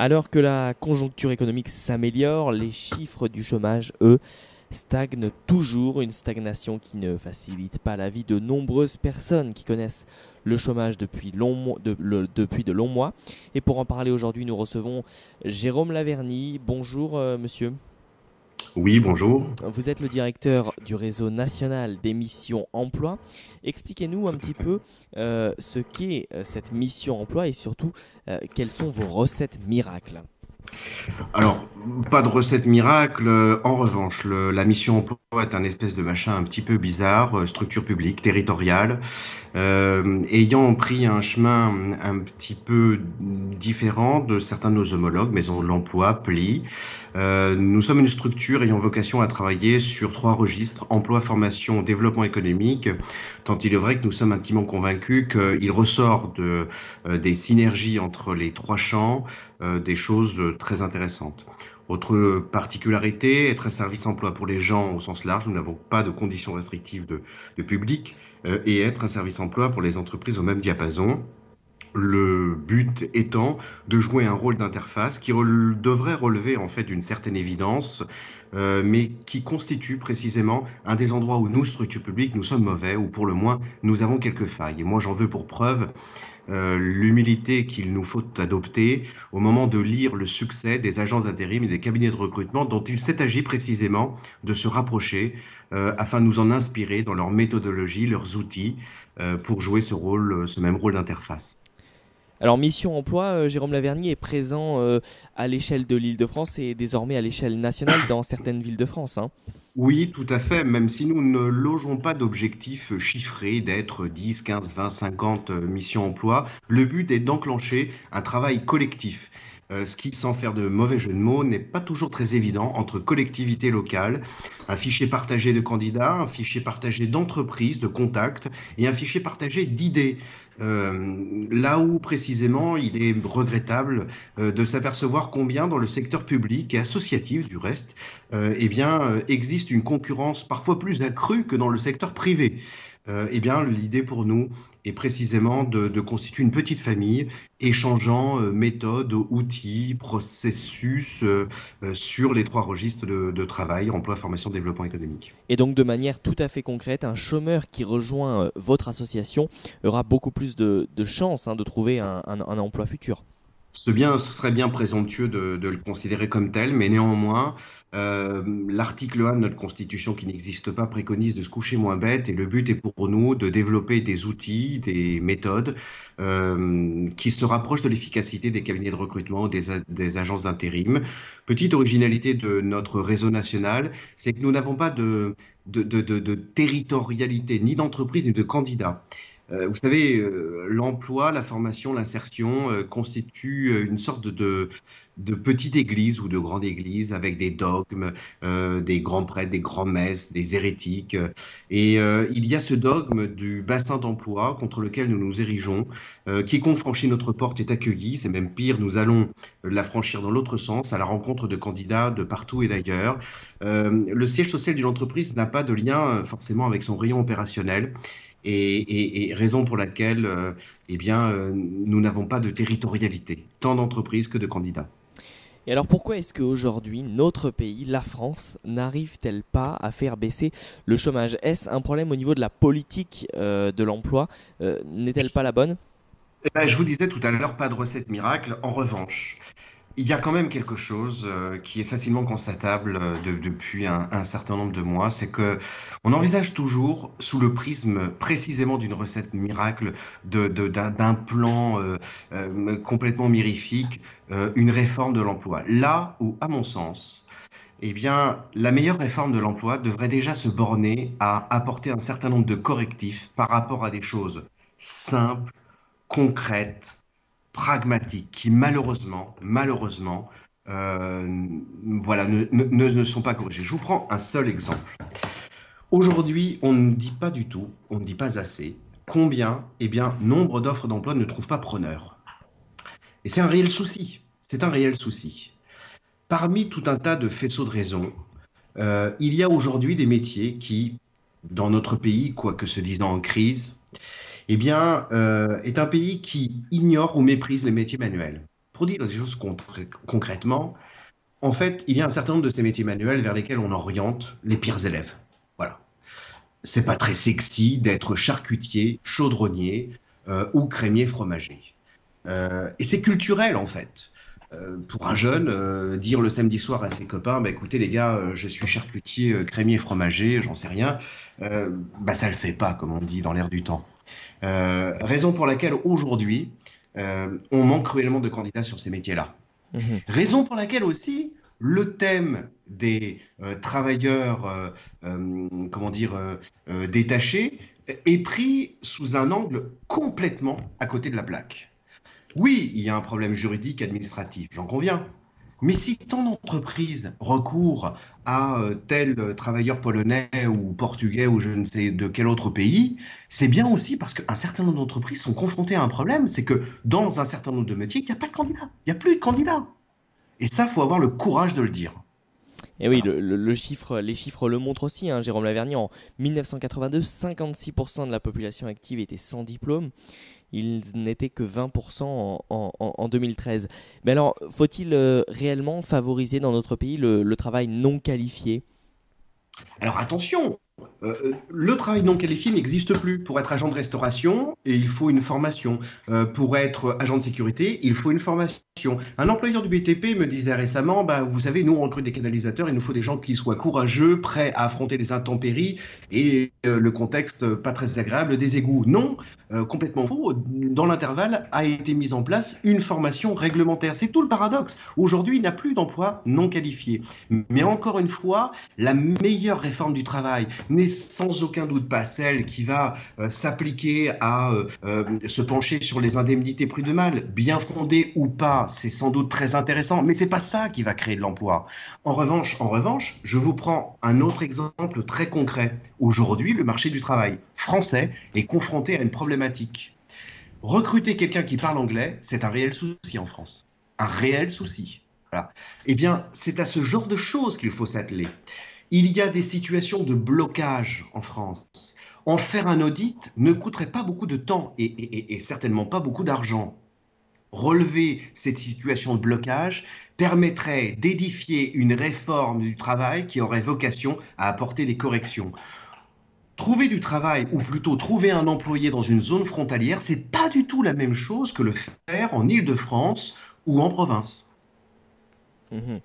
Alors que la conjoncture économique s'améliore, les chiffres du chômage, eux, stagnent toujours, une stagnation qui ne facilite pas la vie de nombreuses personnes qui connaissent le chômage depuis de longs mois. Et pour en parler aujourd'hui, nous recevons Jérôme Laverny. Bonjour monsieur. Oui, bonjour. Vous êtes le directeur du réseau national des missions emploi. Expliquez-nous un Tout à petit fait. peu ce qu'est cette mission emploi et surtout quelles sont vos recettes miracles. Alors, pas de recette miracle. En revanche, la mission emploi est un espèce de machin un petit peu bizarre, structure publique, territoriale, ayant pris un chemin un petit peu différent de certains de nos homologues, Maison de l'Emploi, PLI. Nous sommes une structure ayant vocation à travailler sur trois registres, emploi, formation, développement économique, tant il est vrai que nous sommes intimement convaincus qu'il ressort des synergies entre les trois champs, des choses très intéressantes. Autre particularité, être un service emploi pour les gens au sens large, nous n'avons pas de conditions restrictives de public, et être un service emploi pour les entreprises au même diapason. Le but étant de jouer un rôle d'interface qui devrait relever en fait d'une certaine évidence, mais qui constitue précisément un des endroits où nous, structures publiques, nous sommes mauvais, ou pour le moins nous avons quelques failles. Et moi j'en veux pour preuve l'humilité qu'il nous faut adopter au moment de lire le succès des agences d'intérim et des cabinets de recrutement dont il s'est agi précisément de se rapprocher afin de nous en inspirer dans leur méthodologie, leurs outils pour jouer ce rôle, ce même rôle d'interface. Alors Mission Emploi, Jérôme Laverny est présent à l'échelle de l'Île-de-France et désormais à l'échelle nationale dans certaines villes de France, hein. Oui, tout à fait, même si nous ne logeons pas d'objectifs chiffrés d'être 10, 15, 20, 50 missions emploi, le but est d'enclencher un travail collectif. Ce qui, sans faire de mauvais jeu de mots, n'est pas toujours très évident entre collectivités locales, un fichier partagé de candidats, un fichier partagé d'entreprises, de contacts et un fichier partagé d'idées. Là où précisément il est regrettable de s'apercevoir combien dans le secteur public et associatif du reste, existe une concurrence parfois plus accrue que dans le secteur privé. L'idée pour nous est précisément de constituer une petite famille échangeant méthodes, outils, processus sur les trois registres de travail, emploi, formation, développement économique. Et donc de manière tout à fait concrète, un chômeur qui rejoint votre association aura beaucoup plus de chances, hein, de trouver un emploi futur. Ce serait bien présomptueux de le considérer comme tel, mais néanmoins, l'article 1 de notre Constitution, qui n'existe pas, préconise de se coucher moins bête, et le but est pour nous de développer des outils, des méthodes qui se rapprochent de l'efficacité des cabinets de recrutement, des agences d'intérim. Petite originalité de notre réseau national, c'est que nous n'avons pas de territorialité, ni d'entreprise, ni de candidat. Vous savez, l'emploi, la formation, l'insertion constituent une sorte de petite église ou de grande église avec des dogmes, des grands prêtres, des grands messes, des hérétiques. Il y a ce dogme du bassin d'emploi contre lequel nous nous érigeons. Quiconque franchit notre porte est accueilli, c'est même pire, nous allons la franchir dans l'autre sens, à la rencontre de candidats de partout et d'ailleurs. Le siège social d'une entreprise n'a pas de lien forcément avec son rayon opérationnel et raison pour laquelle nous n'avons pas de territorialité, tant d'entreprises que de candidats. Et alors pourquoi est-ce qu'aujourd'hui, notre pays, la France, n'arrive-t-elle pas à faire baisser le chômage? Est-ce un problème au niveau de la politique de l'emploi? N'est-elle pas la bonne? Je vous disais tout à l'heure, pas de recette miracle. En revanche, il y a quand même quelque chose qui est facilement constatable depuis un certain nombre de mois, c'est que on envisage toujours sous le prisme précisément d'une recette miracle, d'un plan complètement mirifique, une réforme de l'emploi. Là où, à mon sens, la meilleure réforme de l'emploi devrait déjà se borner à apporter un certain nombre de correctifs par rapport à des choses simples, concrètes, pragmatiques qui malheureusement, ne sont pas corrigés. Je vous prends un seul exemple. Aujourd'hui, on ne dit pas du tout, on ne dit pas assez, combien, nombre d'offres d'emploi ne trouvent pas preneur. Et c'est un réel souci. C'est un réel souci. Parmi tout un tas de faisceaux de raisons, il y a aujourd'hui des métiers qui, dans notre pays, quoique se disant en crise, est un pays qui ignore ou méprise les métiers manuels. Pour dire les choses concrètement, en fait, il y a un certain nombre de ces métiers manuels vers lesquels on oriente les pires élèves. Voilà. C'est pas très sexy d'être charcutier, chaudronnier ou crémier fromager. Et c'est culturel en fait. Pour un jeune, dire le samedi soir à ses copains, bah, écoutez les gars, je suis charcutier, crémier fromager, j'en sais rien, bah, ça le fait pas, comme on dit dans l'air du temps. Raison pour laquelle aujourd'hui, on manque cruellement de candidats sur ces métiers-là. Mhm. Raison pour laquelle aussi le thème des travailleurs, comment dire, détachés est pris sous un angle complètement à côté de la plaque. Oui, il y a un problème juridique, administratif, j'en conviens. Mais si tant d'entreprises recourent à tel travailleur polonais ou portugais ou je ne sais de quel autre pays, c'est bien aussi parce qu'un certain nombre d'entreprises sont confrontées à un problème, c'est que dans un certain nombre de métiers, il n'y a pas de candidats, il n'y a plus de candidats. Et ça, faut avoir le courage de le dire. Et oui, Voilà. les chiffres le montrent aussi, hein. Jérôme Lavergne, en 1982, 56% de la population active était sans diplôme. Il n'était que 20% en 2013. Mais alors, faut-il réellement favoriser dans notre pays le travail non qualifié? Alors attention, le travail non qualifié n'existe plus. Pour être agent de restauration, il faut une formation. Pour être agent de sécurité, il faut une formation. Un employeur du BTP me disait récemment, bah, vous savez, nous on recrute des canalisateurs, il nous faut des gens qui soient courageux, prêts à affronter les intempéries et le contexte pas très agréable des égouts. Non, complètement faux. Dans l'intervalle a été mise en place une formation réglementaire. C'est tout le paradoxe. Aujourd'hui, il n'y a plus d'emploi non qualifié. Mais encore une fois, la meilleure réforme du travail n'est sans aucun doute pas celle qui va s'appliquer à se pencher sur les indemnités prud'homales, bien fondées ou pas, c'est sans doute très intéressant, mais c'est pas ça qui va créer de l'emploi. En revanche, je vous prends un autre exemple très concret. Aujourd'hui, le marché du travail français est confronté à une problématique. Recruter quelqu'un qui parle anglais, c'est un réel souci en France. Un réel souci. Voilà. Eh bien, c'est à ce genre de choses qu'il faut s'atteler. Il y a des situations de blocage en France. En faire un audit ne coûterait pas beaucoup de temps et certainement pas beaucoup d'argent. Relever cette situation de blocage permettrait d'édifier une réforme du travail qui aurait vocation à apporter des corrections. Trouver du travail, ou plutôt trouver un employé dans une zone frontalière, c'est pas du tout la même chose que le faire en Île-de-France ou en province. Mhm.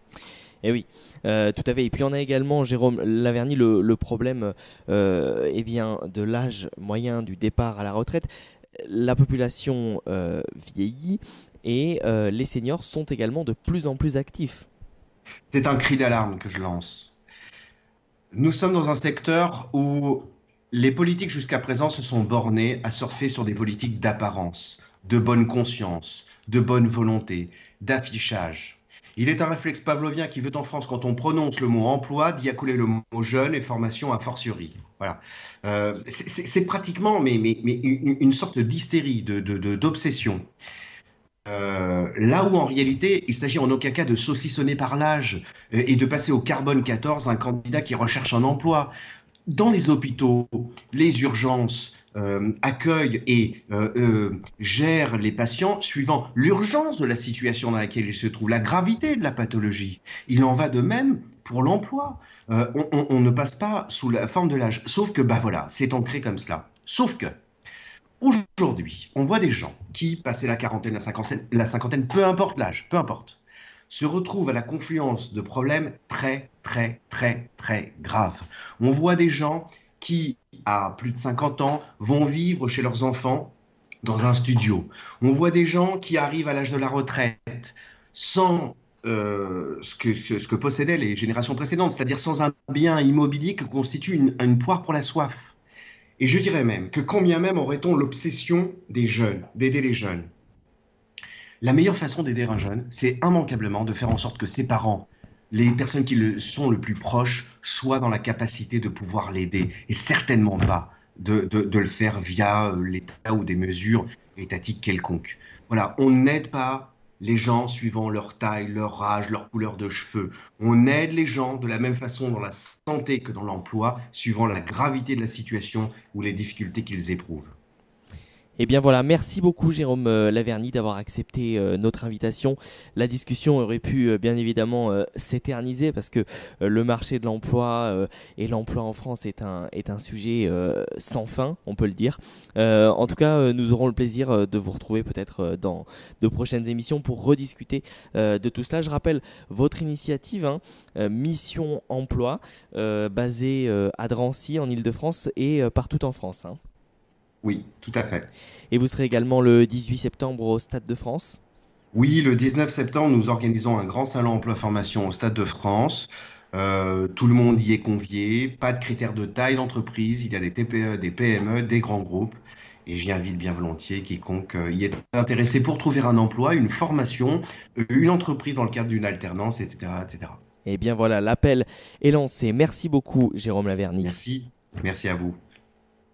Et oui, tout à fait. Et puis on a également, Jérôme Lavergne, le problème eh bien, de l'âge moyen du départ à la retraite. La population vieillit et les seniors sont également de plus en plus actifs. C'est un cri d'alarme que je lance. Nous sommes dans un secteur où les politiques jusqu'à présent se sont bornées à surfer sur des politiques d'apparence, de bonne conscience, de bonne volonté, d'affichage. Il est un réflexe pavlovien qui veut en France, quand on prononce le mot emploi, d'y accoler le mot jeune et formation a fortiori. Voilà. C'est pratiquement mais une sorte d'hystérie, d'obsession. Là où en réalité, il s'agit en aucun cas de saucissonner par l'âge et de passer au carbone 14 un candidat qui recherche un emploi. Dans les hôpitaux, les urgences accueillent et gèrent les patients suivant l'urgence de la situation dans laquelle ils se trouvent, la gravité de la pathologie. Il en va de même pour l'emploi. On ne passe pas sous la forme de l'âge. Sauf que, bah voilà, c'est ancré comme cela. Sauf que, aujourd'hui, on voit des gens qui, passé la quarantaine, la cinquantaine, peu importe l'âge, peu importe, se retrouvent à la confluence de problèmes très, très, très, très graves. On voit des gens qui, à plus de 50 ans, vont vivre chez leurs enfants dans un studio. On voit des gens qui arrivent à l'âge de la retraite sans ce que possédaient les générations précédentes, c'est-à-dire sans un bien immobilier qui constitue une poire pour la soif. Et je dirais même que combien même aurait-on l'obsession des jeunes, d'aider les jeunes. La meilleure façon d'aider un jeune, c'est immanquablement de faire en sorte que ses parents, les personnes qui le sont le plus proches, soient dans la capacité de pouvoir l'aider. Et certainement pas de le faire via l'État ou des mesures étatiques quelconques. Voilà, on n'aide pas les gens suivant leur taille, leur âge, leur couleur de cheveux. On aide les gens de la même façon dans la santé que dans l'emploi, suivant la gravité de la situation ou les difficultés qu'ils éprouvent. Eh bien voilà, merci beaucoup Jérôme Laverny d'avoir accepté notre invitation. La discussion aurait pu bien évidemment s'éterniser parce que le marché de l'emploi et l'emploi en France est un sujet sans fin, on peut le dire. En tout cas, nous aurons le plaisir de vous retrouver peut-être dans de prochaines émissions pour rediscuter de tout cela. Je rappelle votre initiative, hein, Mission Emploi, basée à Drancy en Île-de-France et partout en France, hein. Oui, tout à fait. Et vous serez également le 18 septembre au Stade de France. Oui, le 19 septembre, nous organisons un grand salon emploi-formation au Stade de France. Tout le monde y est convié, pas de critères de taille d'entreprise, il y a des TPE, des PME, des grands groupes. Et j'y invite bien volontiers quiconque y est intéressé pour trouver un emploi, une formation, une entreprise dans le cadre d'une alternance, etc., etc. Et bien voilà, l'appel est lancé. Merci beaucoup Jérôme Laverny. Merci, merci à vous.